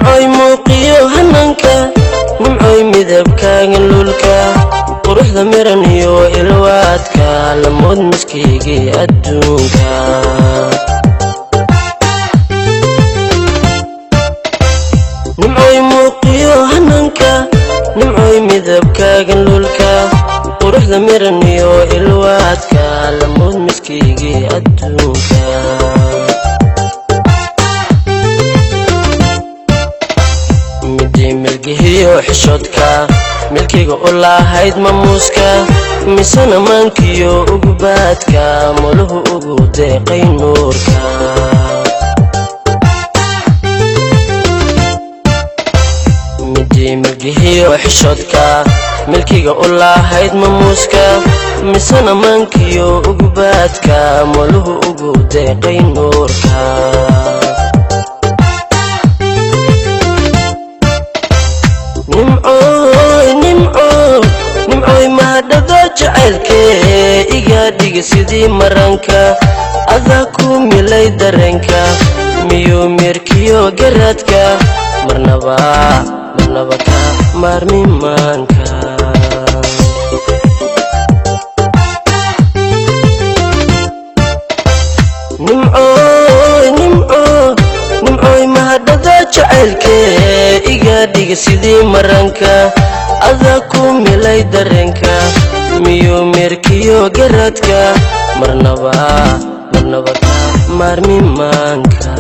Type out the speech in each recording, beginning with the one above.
nimcoy muuqiyo hananka nimcoy midabkaaga lulka quruxda miran iyo ilwaadka lamood miskiigii adduunka nimcoy muuqiyo hananka nimcoy midabkaaga lulka quruxda miran iyo ilwaadka lamood miskiigii adduunka milgihiyo xishoodka milkiga u lahayd mamuuska misana maankiyo ugubaadka moluhu ugu deeqay nuurka milgihiyo xishoodka milkiga u lahayd mamuuska misana maankiyo ugubaadka moluhu ugu deeqay nuurka nimcoy mahadhada jacaylkee iga dhiga sidii maranka adaa ku milay dareenka miyuu meerkiyo garaadka marnaba ka maarmi maanka nimcoy mahadhada jacaylkee iga dhiga sidii maranka adaa ku milay dareenka miyuu meerkiyo garaadka marnaba ka maarmi maanka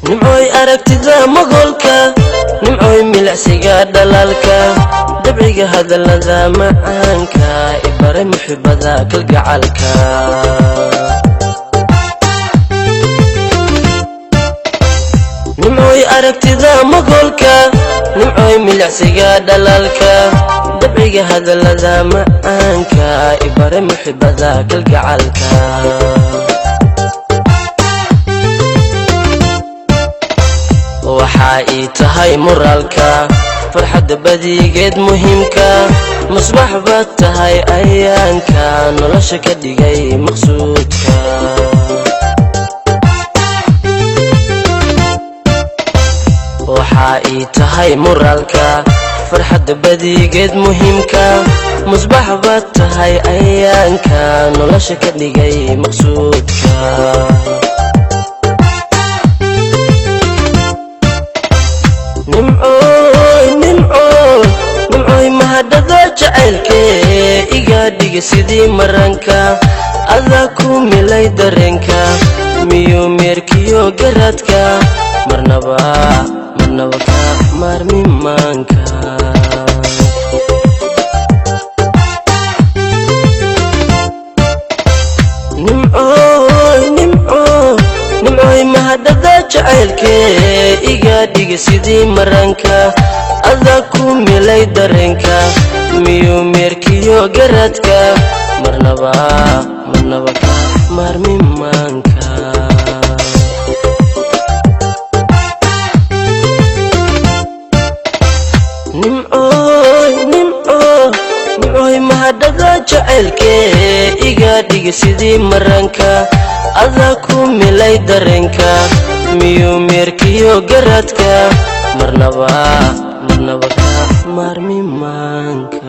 nimcoy aragtida magolka nimcoy milicsiga dhalaalka dabciga hadallada macaanka ibare muxibada kalgacalka nimcoy aragtida magolka nimcoy milicsiga dhalaalka dabciga hadallada macaanka ibare muxibada kalgacalka waxaa ii tahay muraalka farxadda badigeed muhiimka musbax baad tahay ayaanka nolosha ka dhigay maqsuudka waxaa ii tahay muraalka farxadda badigeed muhiimka musbax baad tahay ayaanka nolosha ka dhigay maqsuudka nimcoy mahadhada jacaylkee iga dhiga sidii maranka adaa ku milay dareenka miyuu meerkiyo garaadka marnaba ka maarmi maanka nimcoy mahadhada jacaylkee iga dhiga sidii maranka adaa ku milay dareenka miyuu meerkiyo garaadka marnaba ka maarmi maanka nimcoy mahadhada jacaylkee iga dhiga sidii maranka adaa ku milay dareenka miyuu meerkiyo garaadka marnaba ka maarmi maanka